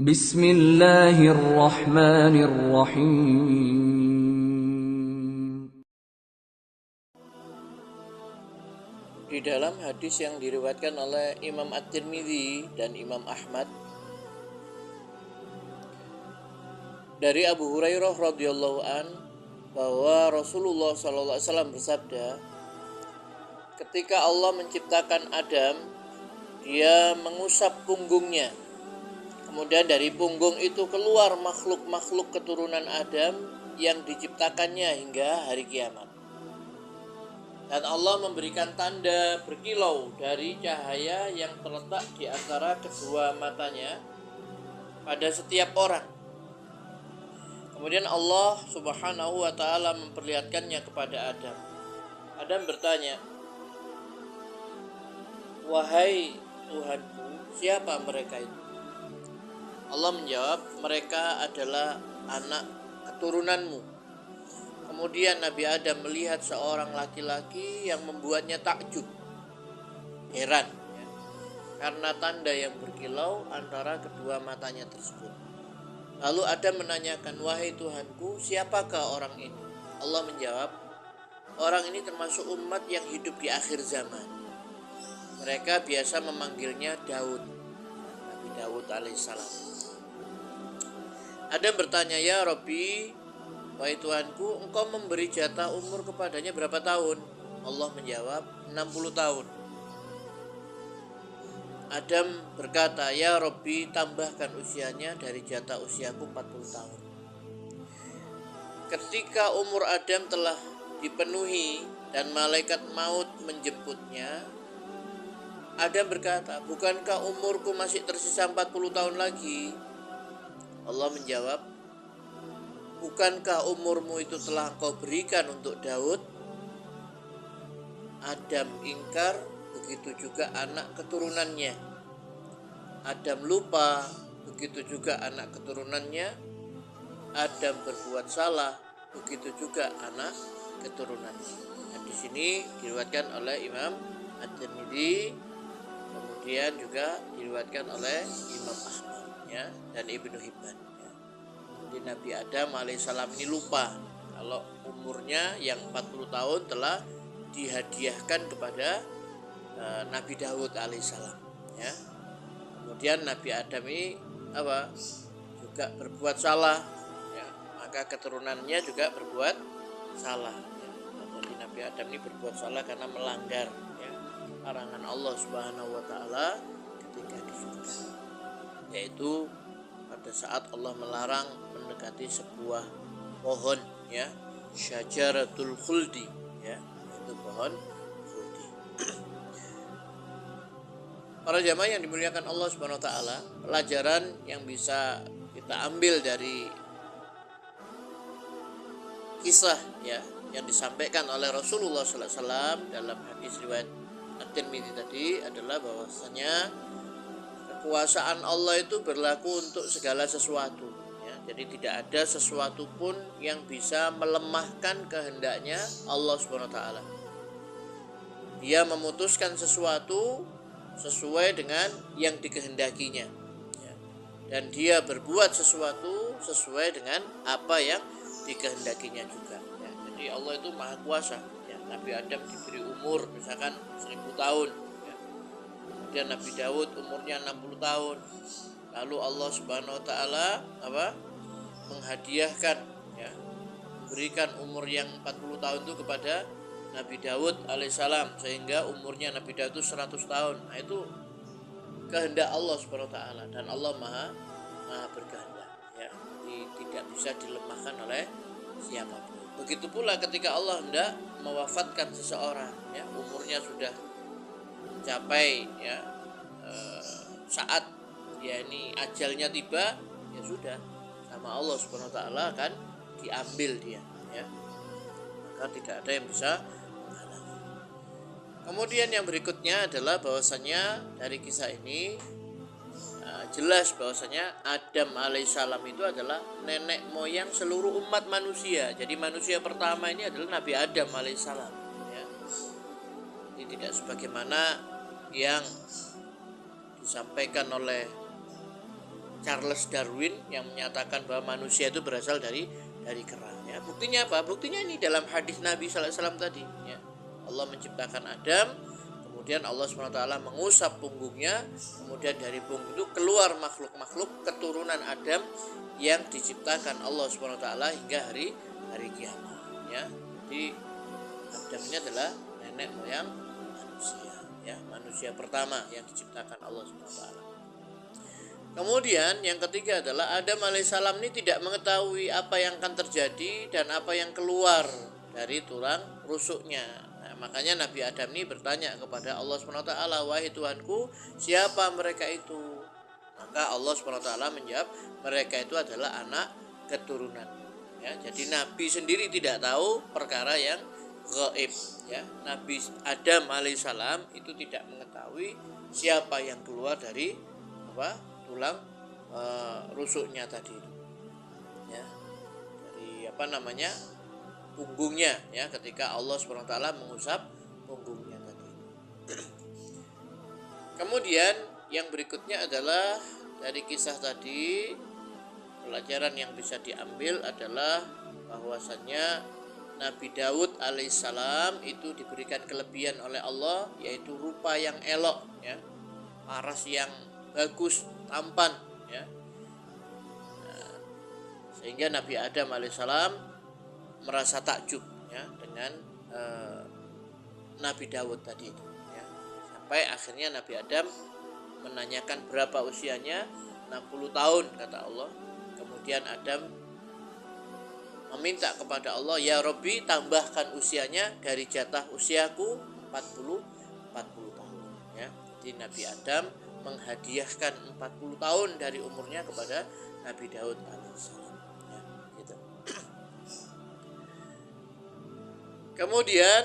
Bismillahirrahmanirrahim. Di dalam hadis yang diriwayatkan oleh Imam At-Tirmidzi dan Imam Ahmad dari Abu Hurairah radhiyallahu an bahwa Rasulullah sallallahu alaihi wasallam bersabda, ketika Allah menciptakan Adam, Dia mengusap punggungnya. Kemudian dari punggung itu keluar makhluk-makhluk keturunan Adam yang diciptakannya hingga hari kiamat. Dan Allah memberikan tanda berkilau dari cahaya yang terletak di antara kedua matanya pada setiap orang. Kemudian Allah Subhanahu wa ta'ala memperlihatkannya kepada Adam. Adam bertanya, "Wahai Tuhanku, siapa mereka itu?" Allah menjawab, "Mereka adalah anak keturunanmu." Kemudian Nabi Adam melihat seorang laki-laki yang membuatnya takjub, heran, karena tanda yang berkilau antara kedua matanya tersebut. Lalu Adam menanyakan, "Wahai Tuhanku, siapakah orang ini?" Allah menjawab, "Orang ini termasuk umat yang hidup di akhir zaman. Mereka biasa memanggilnya Daud, Nabi Daud alaihissalam." Adam bertanya, "Ya Rabbi, wahai Tuhanku, engkau memberi jatah umur kepadanya berapa tahun?" Allah menjawab, 60 tahun. Adam berkata, "Ya Rabbi, tambahkan usianya dari jatah usiaku 40 tahun." Ketika umur Adam telah dipenuhi dan malaikat maut menjemputnya, Adam berkata, "Bukankah umurku masih tersisa 40 tahun lagi?" Allah menjawab, "Bukankah umurmu itu telah engkau berikan untuk Daud?" Adam ingkar, begitu juga anak keturunannya. Adam lupa, begitu juga anak keturunannya. Adam berbuat salah, begitu juga anak keturunannya. Nah, di sini diriwayatkan oleh Imam At-Tirmidzi, kemudian juga diriwayatkan oleh Imam Ahmad dan Ibnu Hibban. Jadi Nabi Adam alaihissalam ini lupa kalau umurnya yang 40 tahun telah dihadiahkan kepada Nabi Daud alaihissalam. Kemudian Nabi Adam ini juga berbuat salah, maka keturunannya juga berbuat salah. Jadi Nabi Adam ini berbuat salah karena melanggar larangan Allah Subhanahu wa ta'ala ketika di surga, yaitu pada saat Allah melarang mendekati sebuah pohon, syajaratul khuldi, yaitu pohon khuldi. Para jamaah yang dimuliakan Allah Subhanahu wa ta'ala, pelajaran yang bisa kita ambil dari kisah yang disampaikan oleh Rasulullah sallallahu alaihi wasallam dalam hadis riwayat At-Tirmidzi tadi adalah bahwasanya kekuasaan Allah itu berlaku untuk segala sesuatu. Jadi tidak ada sesuatu pun yang bisa melemahkan kehendaknya Allah Subhanahu wa ta'ala. Dia memutuskan sesuatu sesuai dengan yang dikehendakinya, dan dia berbuat sesuatu sesuai dengan apa yang dikehendakinya juga. Jadi Allah itu maha kuasa. Nabi Adam diberi umur misalkan 1000 tahun, kemudian Nabi Daud umurnya 60 tahun. Lalu Allah Subhanahu wa ta'ala menghadiahkan, memberikan umur yang 40 tahun itu kepada Nabi Daud alaihissalam, sehingga umurnya Nabi Daud itu 100 tahun. Nah, itu kehendak Allah Subhanahu wa ta'ala, dan Allah maha berkehendak, tidak bisa dilemahkan oleh siapapun. Begitu pula ketika Allah hendak mewafatkan seseorang, umurnya sudah mencapai saat ini ajalnya tiba, ya sudah, sama Allah Subhanahu wa ta'ala akan diambil dia, maka tidak ada yang bisa menghalangi. Kemudian yang berikutnya adalah bahwasanya dari kisah ini jelas bahwasanya Adam alaihissalam itu adalah nenek moyang seluruh umat manusia. Jadi manusia pertama ini adalah Nabi Adam alaihissalam. Jadi tidak sebagaimana yang disampaikan oleh Charles Darwin yang menyatakan bahwa manusia itu berasal dari kera. Ya, buktinya apa? Buktinya ini dalam hadis Nabi Sallallahu Alaihi Wasallam tadi. Ya. Allah menciptakan Adam, kemudian Allah SWT mengusap punggungnya, kemudian dari punggung itu keluar makhluk-makhluk keturunan Adam yang diciptakan Allah SWT hingga hari kiamat. Ya, jadi Adam ini adalah nenek moyang manusia, ya, manusia pertama yang diciptakan Allah SWT. Kemudian yang ketiga adalah Adam alaihissalam ini tidak mengetahui apa yang akan terjadi dan apa yang keluar dari tulang rusuknya. Nah, makanya Nabi Adam ini bertanya kepada Allah SWT, wahai Tuhanku, siapa mereka itu? Maka Allah SWT menjawab, mereka itu adalah anak keturunan. Ya, jadi Nabi sendiri tidak tahu perkara yang gaib. Ya, Nabi Adam alaihissalam itu tidak mengetahui siapa yang keluar dari tulang rusuknya tadi, ya, dari punggungnya, ya, ketika Allah SWT mengusap punggungnya tadi. Kemudian yang berikutnya adalah dari kisah tadi, pelajaran yang bisa diambil adalah bahwasannya Nabi Daud alaihissalam itu diberikan kelebihan oleh Allah, yaitu rupa yang elok, ya, paras yang bagus, tampan, ya. Nah, sehingga Nabi Adam alaihissalam merasa takjub, ya, dengan Nabi Daud tadi itu, ya. Sampai akhirnya Nabi Adam menanyakan berapa usianya, 60 tahun kata Allah. Kemudian Adam meminta kepada Allah, ya Rabbi, tambahkan usianya dari jatah usiaku 40 tahun, ya. Jadi Nabi Adam menghadiahkan 40 tahun dari umurnya kepada Nabi Daud alaihissalam, ya, gitu. Kemudian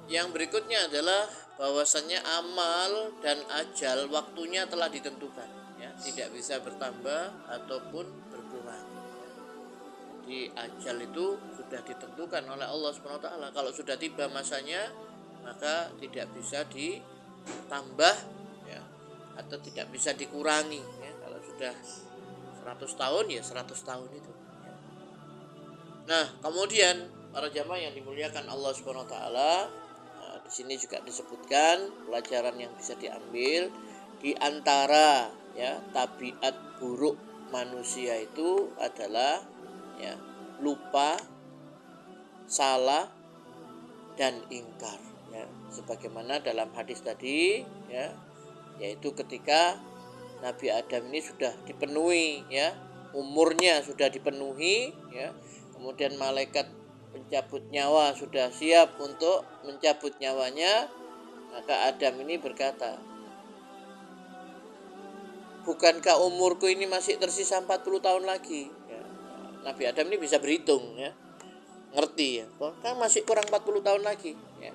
yang berikutnya adalah bahwasannya amal dan ajal waktunya telah ditentukan, ya, tidak bisa bertambah ataupun berkurang. Jadi ajal itu sudah ditentukan oleh Allah SWT. Kalau sudah tiba masanya, maka tidak bisa ditambah, ya, atau tidak bisa dikurangi, ya. Kalau sudah 100 tahun ya 100 tahun itu, ya. Nah, kemudian para jamaah yang dimuliakan Allah SWT, di sini juga disebutkan pelajaran yang bisa diambil di antara, ya, tabiat buruk manusia itu adalah, ya, lupa, salah, dan ingkar, ya. Sebagaimana dalam hadis tadi, ya, yaitu ketika Nabi Adam ini sudah dipenuhi, ya, umurnya sudah dipenuhi, ya, kemudian malaikat pencabut nyawa sudah siap untuk mencabut nyawanya, maka Adam ini berkata, bukankah umurku ini masih tersisa 40 tahun lagi, ya. Nabi Adam ini bisa berhitung, ya, ngerti, ya, kan masih kurang 40 tahun lagi, ya,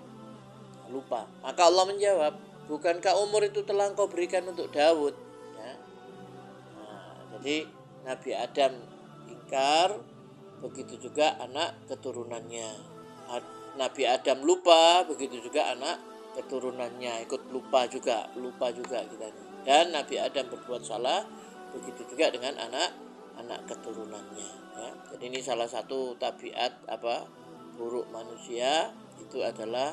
lupa. Maka Allah menjawab, bukankah umur itu telah engkau berikan untuk Daud, ya. Nah, jadi Nabi Adam ingkar, begitu juga anak keturunannya. Nabi Adam lupa, begitu juga anak keturunannya ikut lupa juga kita. Dan Nabi Adam berbuat salah, begitu juga dengan anak keturunannya, ya. Jadi ini salah satu tabiat buruk manusia itu adalah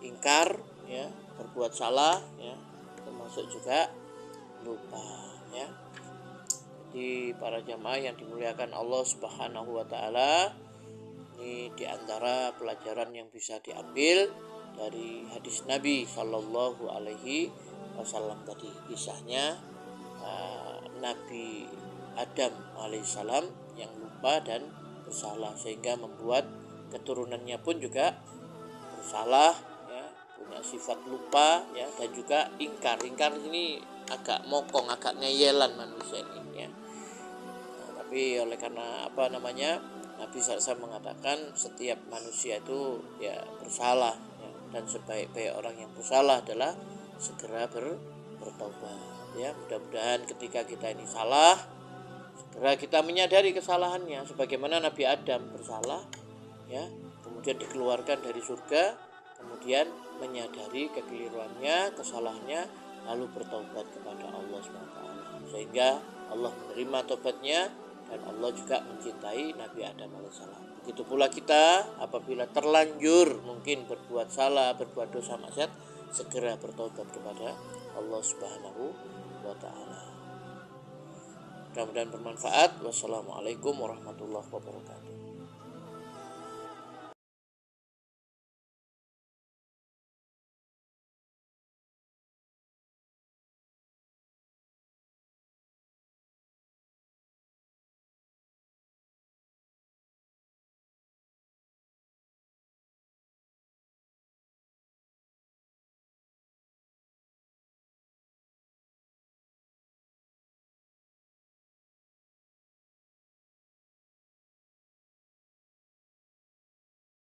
ingkar, ya, berbuat salah, ya, termasuk juga lupa, ya. Jadi para jamaah yang dimuliakan Allah Subhanahu wa taala, ini diantara pelajaran yang bisa diambil dari hadis Nabi Shallallahu alaihi wasallam tadi, kisahnya Nabi Adam alaihissalam yang lupa dan bersalah sehingga membuat keturunannya pun juga bersalah, ya, punya sifat lupa, ya, dan juga ingkar ini agak mokong, agak ngeyelan manusia ini, ya. Tapi oleh karena Nabi SAW mengatakan setiap manusia itu, ya, bersalah, ya, dan sebaik-baik orang yang bersalah adalah segera bertobat, ya. Mudah-mudahan ketika kita ini salah, segera kita menyadari kesalahannya, sebagaimana Nabi Adam bersalah, ya, kemudian dikeluarkan dari surga, kemudian menyadari kekeliruannya, kesalahannya, lalu bertobat kepada Allah SWT, sehingga Allah menerima tobatnya, dan Allah juga mencintai Nabi Adam alaihissalam. Begitu pula kita apabila terlanjur mungkin berbuat salah, berbuat dosa maksiat, segera bertobat kepada Allah Subhanahu wa taala. Mudah-mudahan bermanfaat. Wassalamualaikum warahmatullahi wabarakatuh.